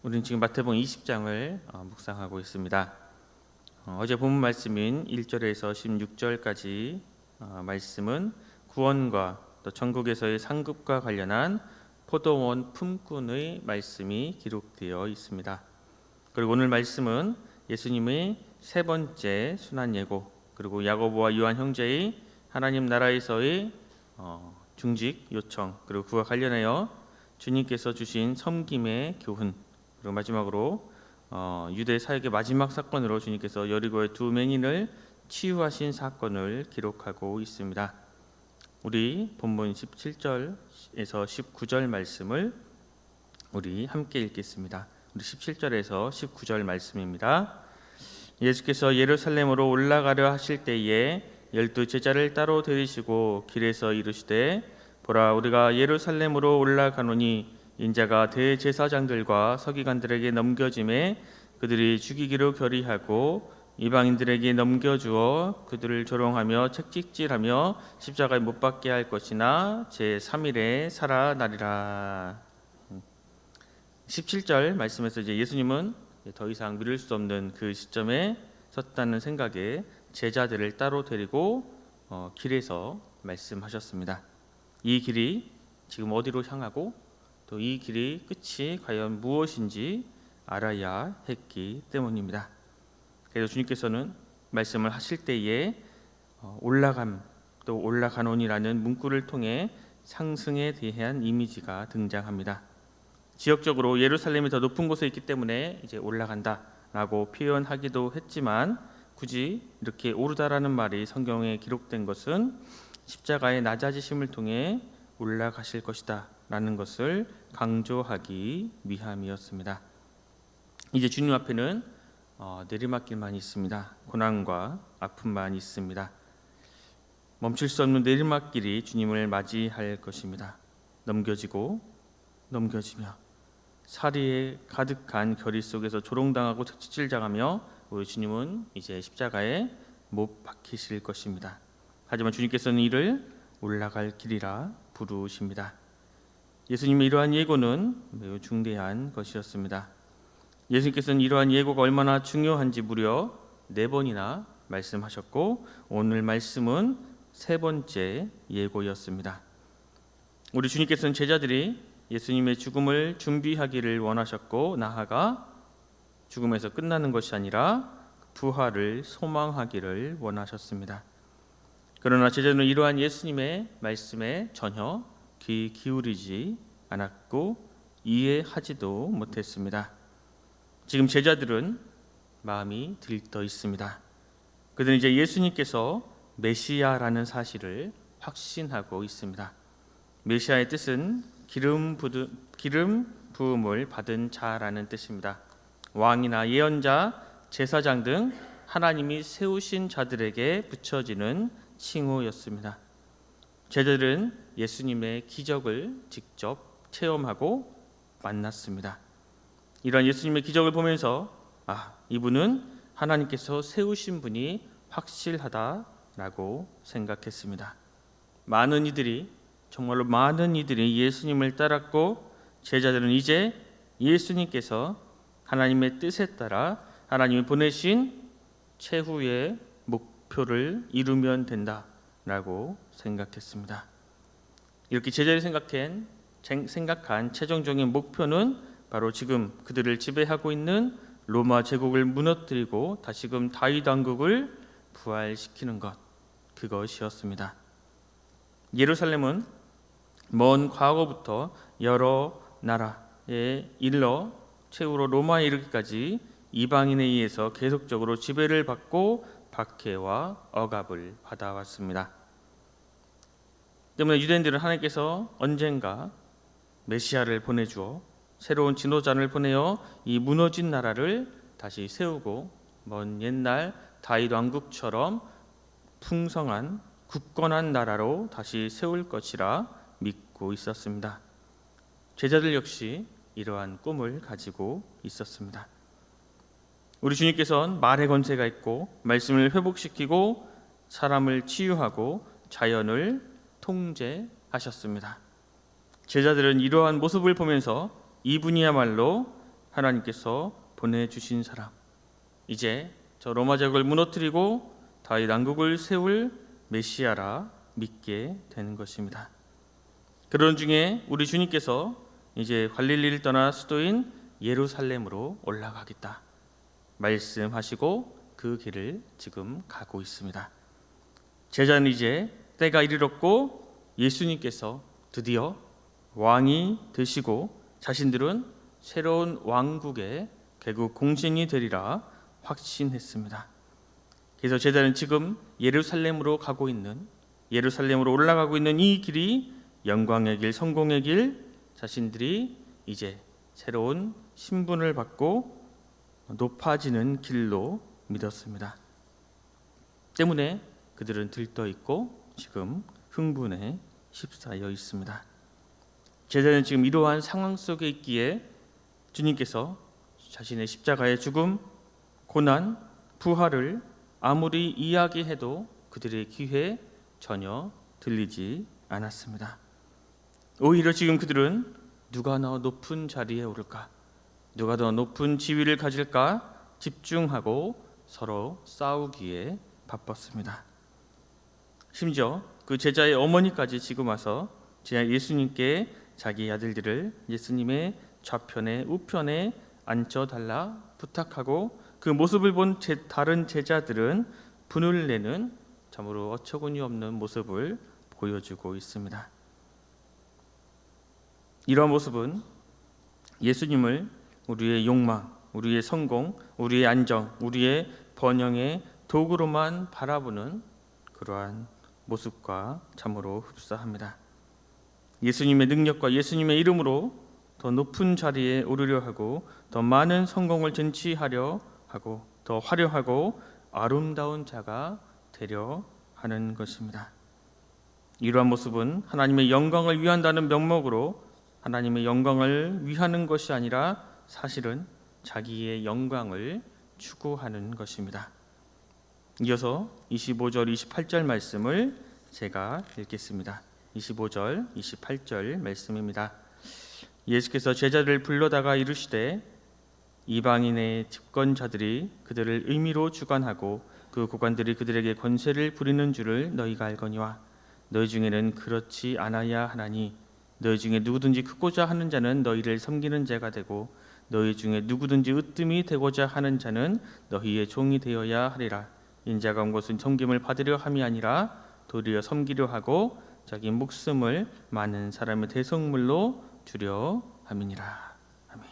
우리는 지금 마태복음 20장을 묵상하고 있습니다. 어제 본문 말씀인 1절에서 16절까지 말씀은 구원과 또 천국에서의 상급과 관련한 포도원 품꾼의 말씀이 기록되어 있습니다. 그리고 오늘 말씀은 예수님의 세 번째 순환 예고, 그리고 야고보와 요한 형제의 하나님 나라에서의 중직 요청, 그리고 그와 관련하여 주님께서 주신 섬김의 교훈, 그리고 마지막으로 유대 사역의 마지막 사건으로 주님께서 여리고의 두 맹인을 치유하신 사건을 기록하고 있습니다. 우리 본문 17절에서 19절 말씀을 우리 함께 읽겠습니다. 우리 17절에서 19절 말씀입니다. 예수께서 예루살렘으로 올라가려 하실 때에 12 제자를 따로 데리시고 길에서 이르시되 보라, 우리가 예루살렘으로 올라가노니 인자가 대제사장들과 서기관들에게 넘겨짐에 그들이 죽이기로 결의하고 이방인들에게 넘겨주어 그들을 조롱하며 책찍질하며 십자가에 못 박게 할 것이나 제3일에 살아나리라. 17절 말씀에서 이제 예수님은 더 이상 미룰 수 없는 그 시점에 섰다는 생각에 제자들을 따로 데리고 길에서 말씀하셨습니다. 이 길이 지금 어디로 향하고 또 이 길의 끝이 과연 무엇인지 알아야 했기 때문입니다. 그래서 주님께서는 말씀을 하실 때에 올라감 또 올라가노니라는 문구를 통해 상승에 대한 이미지가 등장합니다. 지역적으로 예루살렘이 더 높은 곳에 있기 때문에 이제 올라간다라고 표현하기도 했지만 굳이 이렇게 오르다라는 말이 성경에 기록된 것은 십자가의 낮아지심을 통해 올라가실 것이다 라는 것을 강조하기 위함이었습니다. 이제 주님 앞에는 내리막길만 있습니다. 고난과 아픔만 있습니다. 멈출 수 없는 내리막길이 주님을 맞이할 것입니다. 넘겨지고 넘겨지며 사리에 가득한 결의 속에서 조롱당하고 책찍질당하며 우리 주님은 이제 십자가에 못 박히실 것입니다. 하지만 주님께서는 이를 올라갈 길이라 부르십니다. 예수님의 이러한 예고는 매우 중대한 것이었습니다. 예수님께서는 이러한 예고가 얼마나 중요한지 무려 4번이나 말씀하셨고 오늘 말씀은 세 번째 예고였습니다. 우리 주님께서는 제자들이 예수님의 죽음을 준비하기를 원하셨고 나아가 죽음에서 끝나는 것이 아니라 부활을 소망하기를 원하셨습니다. 그러나 제자들은 이러한 예수님의 말씀에 전혀 귀 기울이지 않았고 이해하지도 못했습니다. 지금 제자들은 마음이 들떠 있습니다. 그들은 이제 예수님께서 메시아라는 사실을 확신하고 있습니다. 메시아의 뜻은 기름 부음을 받은 자라는 뜻입니다. 왕이나 예언자, 제사장 등 하나님이 세우신 자들에게 붙여지는 칭호였습니다. 제자들은 예수님의 기적을 직접 체험하고 만났습니다. 이러한 예수님의 기적을 보면서 이분은 하나님께서 세우신 분이 확실하다라고 생각했습니다. 정말로 많은 이들이 예수님을 따랐고 제자들은 이제 예수님께서 하나님의 뜻에 따라 하나님이 보내신 최후의 목표를 이루면 된다라고 생각했습니다. 이렇게 제자들이 생각한 최종적인 목표는 바로 지금 그들을 지배하고 있는 로마 제국을 무너뜨리고 다시금 다윗 왕국을 부활시키는 것, 그것이었습니다. 예루살렘은 먼 과거부터 여러 나라에 일러 최후로 로마에 이르기까지 이방인에 의해서 계속적으로 지배를 받고 박해와 억압을 받아왔습니다. 때문에 유대인들은 하나님께서 언젠가 메시아를 보내주어 새로운 지도자를 보내어 이 무너진 나라를 다시 세우고 먼 옛날 다윗 왕국처럼 풍성한 굳건한 나라로 다시 세울 것이라 믿고 있었습니다. 제자들 역시 이러한 꿈을 가지고 있었습니다. 우리 주님께서는 말의 권세가 있고 말씀을 회복시키고 사람을 치유하고 자연을 통제하셨습니다. 제자들은 이러한 모습을 보면서 이분이야말로 하나님께서 보내주신 사람, 이제 저 로마 제국을 무너뜨리고 다윗 왕국을 세울 메시아라 믿게 되는 것입니다. 그런 중에 우리 주님께서 이제 갈릴리를 떠나 수도인 예루살렘으로 올라가겠다 말씀하시고 그 길을 지금 가고 있습니다. 제자는 이제 때가 이르렀고 예수님께서 드디어 왕이 되시고 자신들은 새로운 왕국의 개국 공신이 되리라 확신했습니다. 그래서 제자는 지금 예루살렘으로 올라가고 있는 이 길이 영광의 길, 성공의 길, 자신들이 이제 새로운 신분을 받고 높아지는 길로 믿었습니다. 때문에 그들은 들떠 있고 지금 흥분에 휩싸여 있습니다. 제자는 지금 이러한 상황 속에 있기에 주님께서 자신의 십자가의 죽음, 고난, 부활을 아무리 이야기해도 그들의 귀에 전혀 들리지 않았습니다. 오히려 지금 그들은 누가 더 높은 자리에 오를까, 누가 더 높은 지위를 가질까 집중하고 서로 싸우기에 바빴습니다. 심지어 그 제자의 어머니까지 지금 와서 예수님께 자기 아들들을 예수님의 좌편에 우편에 앉혀달라 부탁하고 그 모습을 본 다른 제자들은 분을 내는 참으로 어처구니 없는 모습을 보여주고 있습니다. 이러한 모습은 예수님을 우리의 욕망, 우리의 성공, 우리의 안정, 우리의 번영의 도구로만 바라보는 그러한 모습과 참으로 흡사합니다. 예수님의 능력과 예수님의 이름으로 더 높은 자리에 오르려 하고 더 많은 성공을 쟁취하려 하고 더 화려하고 아름다운 자가 되려 하는 것입니다. 이러한 모습은 하나님의 영광을 위한다는 명목으로 하나님의 영광을 위하는 것이 아니라 사실은 자기의 영광을 추구하는 것입니다. 이어서 25절, 28절 말씀을 제가 읽겠습니다. 25절, 28절 말씀입니다. 예수께서 제자들을 불러다가 이르시되 이방인의 집권자들이 그들을 의미로 주관하고 그 고관들이 그들에게 권세를 부리는 줄을 너희가 알거니와 너희 중에는 그렇지 않아야 하나니 너희 중에 누구든지 크고자 하는 자는 너희를 섬기는 자가 되고 너희 중에 누구든지 으뜸이 되고자 하는 자는 너희의 종이 되어야 하리라. 인자가 온 것은 섬김을 받으려 함이 아니라 도리어 섬기려 하고 자기 목숨을 많은 사람의 대성물로 주려 함이니라. 아멘.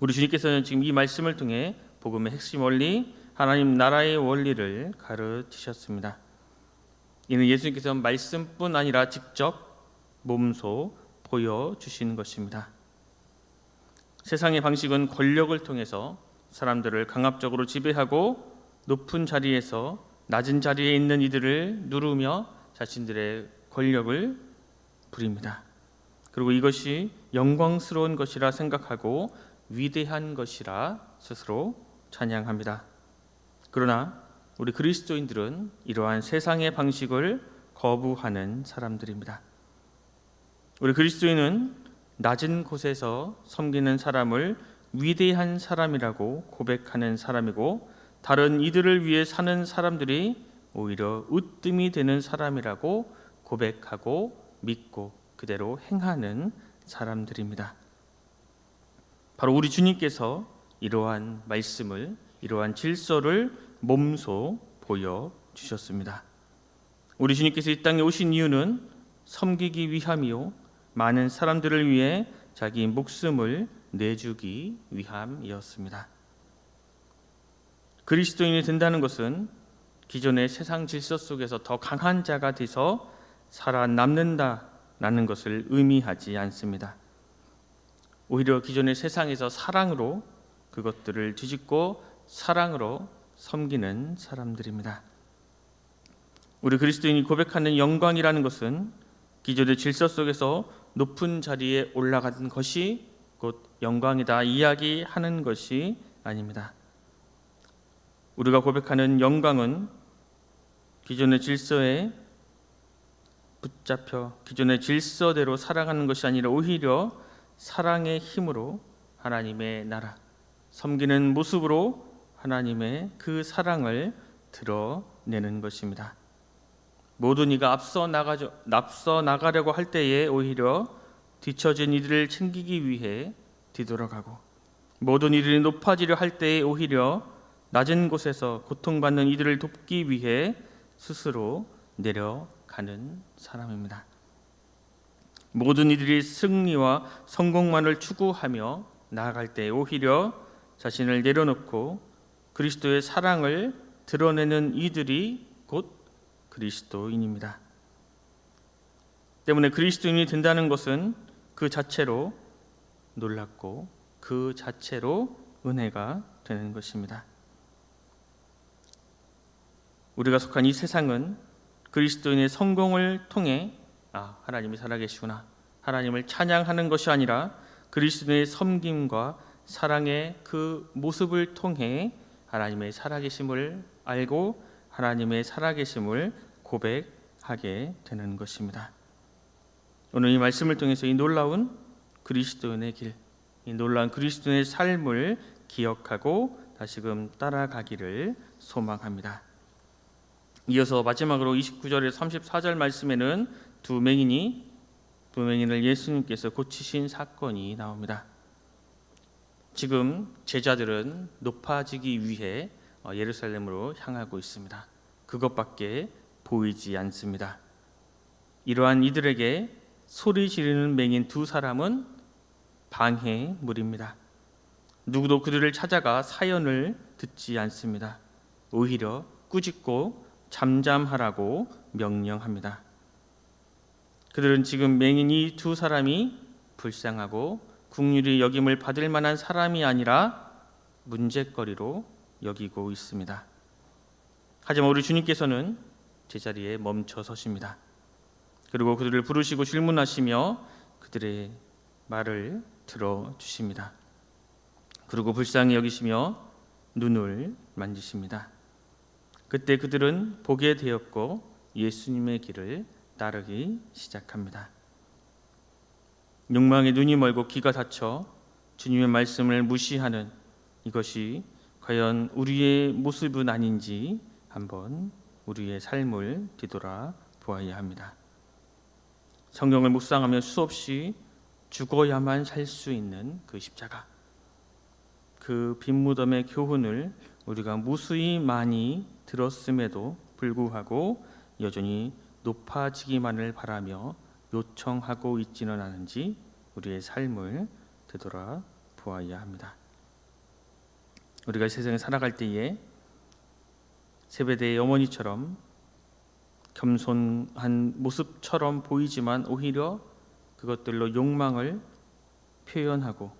우리 주님께서는 지금 이 말씀을 통해 복음의 핵심 원리, 하나님 나라의 원리를 가르치셨습니다. 이는 예수님께서 말씀뿐 아니라 직접 몸소 보여주시는 것입니다. 세상의 방식은 권력을 통해서 사람들을 강압적으로 지배하고 높은 자리에서 낮은 자리에 있는 이들을 누르며 자신들의 권력을 부립니다. 그리고 이것이 영광스러운 것이라 생각하고 위대한 것이라 스스로 찬양합니다. 그러나 우리 그리스도인들은 이러한 세상의 방식을 거부하는 사람들입니다. 우리 그리스도인은 낮은 곳에서 섬기는 사람을 위대한 사람이라고 고백하는 사람이고 다른 이들을 위해 사는 사람들이 오히려 으뜸이 되는 사람이라고 고백하고 믿고 그대로 행하는 사람들입니다. 바로 우리 주님께서 이러한 말씀을, 이러한 질서를 몸소 보여주셨습니다. 우리 주님께서 이 땅에 오신 이유는 섬기기 위함이요 많은 사람들을 위해 자기 목숨을 내주기 위함이었습니다. 그리스도인이 된다는 것은 기존의 세상 질서 속에서 더 강한 자가 돼서 살아남는다라는 것을 의미하지 않습니다. 오히려 기존의 세상에서 사랑으로 그것들을 뒤집고 사랑으로 섬기는 사람들입니다. 우리 그리스도인이 고백하는 영광이라는 것은 기존의 질서 속에서 높은 자리에 올라가는 것이 곧 영광이다 이야기하는 것이 아닙니다. 우리가 고백하는 영광은 기존의 질서에 붙잡혀 기존의 질서대로 살아가는 것이 아니라 오히려 사랑의 힘으로 하나님의 나라, 섬기는 모습으로 하나님의 그 사랑을 드러내는 것입니다. 모든 이가 앞서 나가려고 할 때에 오히려 뒤처진 이들을 챙기기 위해 뒤돌아가고, 모든 이들이 높아지려 할 때에 오히려 낮은 곳에서 고통받는 이들을 돕기 위해 스스로 내려가는 사람입니다. 모든 이들이 승리와 성공만을 추구하며 나아갈 때 오히려 자신을 내려놓고 그리스도의 사랑을 드러내는 이들이 곧 그리스도인입니다. 때문에 그리스도인이 된다는 것은 그 자체로 놀랍고 그 자체로 은혜가 되는 것입니다. 우리가 속한 이 세상은 그리스도인의 성공을 통해 하나님이 살아계시구나, 하나님을 찬양하는 것이 아니라 그리스도의 섬김과 사랑의 그 모습을 통해 하나님의 살아계심을 알고 하나님의 살아계심을 고백하게 되는 것입니다. 오늘 이 말씀을 통해서 이 놀라운 그리스도인의 길, 이 놀라운 그리스도인의 삶을 기억하고 다시금 따라가기를 소망합니다. 이어서 마지막으로 29절에서 34절 말씀에는 두 맹인을 예수님께서 고치신 사건이 나옵니다. 지금 제자들은 높아지기 위해 예루살렘으로 향하고 있습니다. 그것밖에 보이지 않습니다. 이러한 이들에게 소리 지르는 맹인 두 사람은 방해물입니다. 누구도 그들을 찾아가 사연을 듣지 않습니다. 오히려 꾸짖고 잠잠하라고 명령합니다. 그들은 지금 맹인 이 두 사람이 불쌍하고 긍휼히 여김을 받을 만한 사람이 아니라 문제거리로 여기고 있습니다. 하지만 우리 주님께서는 제자리에 멈춰 서십니다. 그리고 그들을 부르시고 질문하시며 그들의 말을 들어주십니다. 그리고 불쌍히 여기시며 눈을 만지십니다. 그때 그들은 보게 되었고 예수님의 길을 따르기 시작합니다. 욕망에 눈이 멀고 귀가 닫혀 주님의 말씀을 무시하는 이것이 과연 우리의 모습은 아닌지 한번 우리의 삶을 뒤돌아 보아야 합니다. 성경을 묵상하며 수없이 죽어야만 살 수 있는 그 십자가, 그 빈무덤의 교훈을 우리가 무수히 많이 들었음에도 불구하고 여전히 높아지기만을 바라며 요청하고 있지는 않은지 우리의 삶을 되돌아 보아야 합니다. 우리가 세상에 살아갈 때에 세베대의 어머니처럼 겸손한 모습처럼 보이지만 오히려 그것들로 욕망을 표현하고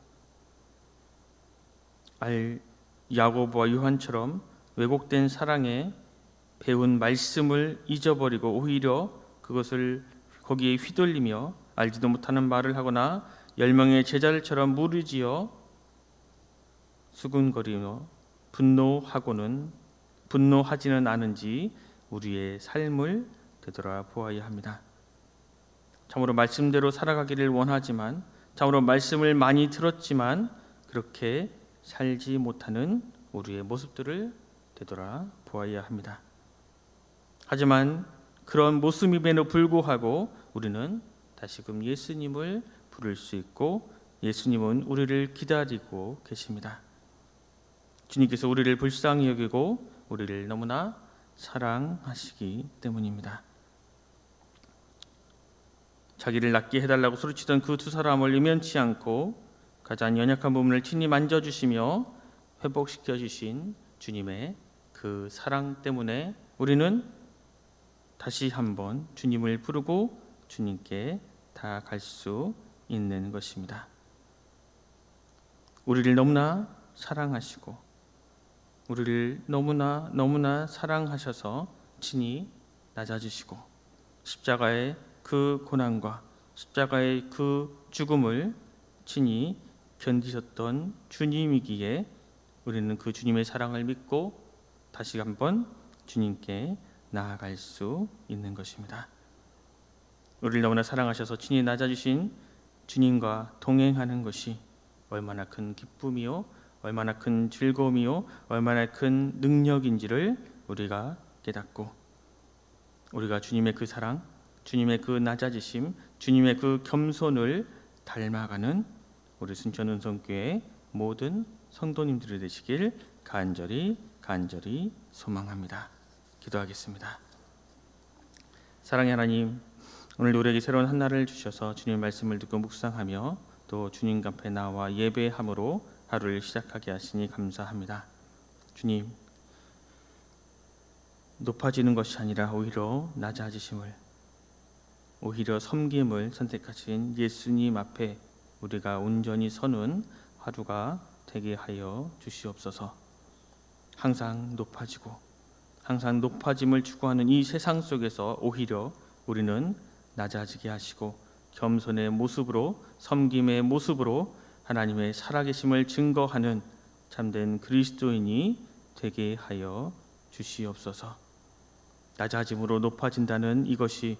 야고보와 요한처럼 왜곡된 사랑에 배운 말씀을 잊어버리고 오히려 그것을 거기에 휘둘리며 알지도 못하는 말을 하거나 10명의 제자들처럼 무리지어 수군거리며 분노하지는 않은지 우리의 삶을 되돌아 보아야 합니다. 참으로 말씀대로 살아가기를 원하지만, 참으로 말씀을 많이 들었지만 그렇게 살지 못하는 우리의 모습들을 되돌아 보아야 합니다. 하지만 그런 모습임에도 불구하고 우리는 다시금 예수님을 부를 수 있고 예수님은 우리를 기다리고 계십니다. 주님께서 우리를 불쌍히 여기고 우리를 너무나 사랑하시기 때문입니다. 자기를 낫게 해달라고 소리치던 그 두 사람을 의면치 않고 가장 연약한 부분을 친히 만져주시며 회복시켜 주신 주님의 그 사랑 때문에 우리는 다시 한번 주님을 부르고 주님께 다가갈 수 있는 것입니다. 우리를 너무나 사랑하시고 우리를 너무나 사랑하셔서 친히 낮아지시고 십자가의 그 고난과 십자가의 그 죽음을 친히 견디셨던 주님이기에 우리는 그 주님의 사랑을 믿고 다시 한번 주님께 나아갈 수 있는 것입니다. 우리를 너무나 사랑하셔서 친히 낮아지신 주님과 동행하는 것이 얼마나 큰 기쁨이요, 얼마나 큰 즐거움이요, 얼마나 큰 능력인지를 우리가 깨닫고, 우리가 주님의 그 사랑, 주님의 그 낮아지심, 주님의 그 겸손을 닮아가는 우리 순천은성교회 모든 성도님들이 되시길 간절히 소망합니다. 기도하겠습니다. 사랑의 하나님, 오늘 우리에게 새로운 한 날을 주셔서 주님 말씀을 듣고 묵상하며 또 주님 앞에 나와 예배함으로 하루를 시작하게 하시니 감사합니다. 주님, 높아지는 것이 아니라 오히려 낮아지심을, 오히려 섬김을 선택하신 예수님 앞에 우리가 온전히 서는 하루가 되게 하여 주시옵소서. 항상 높아지고 항상 높아짐을 추구하는 이 세상 속에서 오히려 우리는 낮아지게 하시고 겸손의 모습으로, 섬김의 모습으로 하나님의 살아계심을 증거하는 참된 그리스도인이 되게 하여 주시옵소서. 낮아짐으로 높아진다는 이것이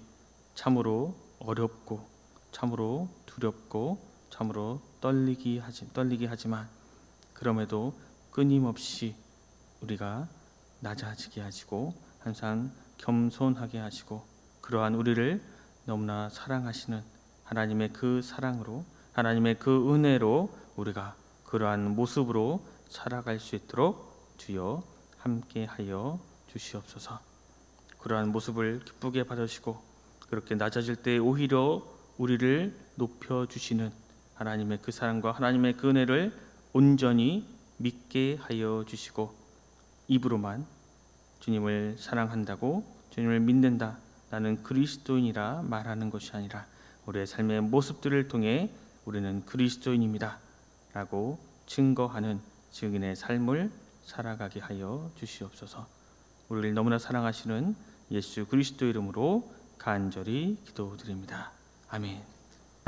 참으로 어렵고 참으로 두렵고 참으로 떨리게 하지만 그럼에도 끊임없이 우리가 낮아지게 하시고 항상 겸손하게 하시고 그러한 우리를 너무나 사랑하시는 하나님의 그 사랑으로, 하나님의 그 은혜로 우리가 그러한 모습으로 살아갈 수 있도록 주여 함께하여 주시옵소서. 그러한 모습을 기쁘게 받으시고 그렇게 낮아질 때 오히려 우리를 높여주시는 하나님의 그 사랑과 하나님의 그 은혜를 온전히 믿게 하여 주시고 입으로만 주님을 사랑한다고, 주님을 믿는다, 나는 그리스도인이라 말하는 것이 아니라 우리의 삶의 모습들을 통해 우리는 그리스도인입니다 라고 증거하는 증인의 삶을 살아가게 하여 주시옵소서. 우리를 너무나 사랑하시는 예수 그리스도 이름으로 간절히 기도드립니다. 아멘.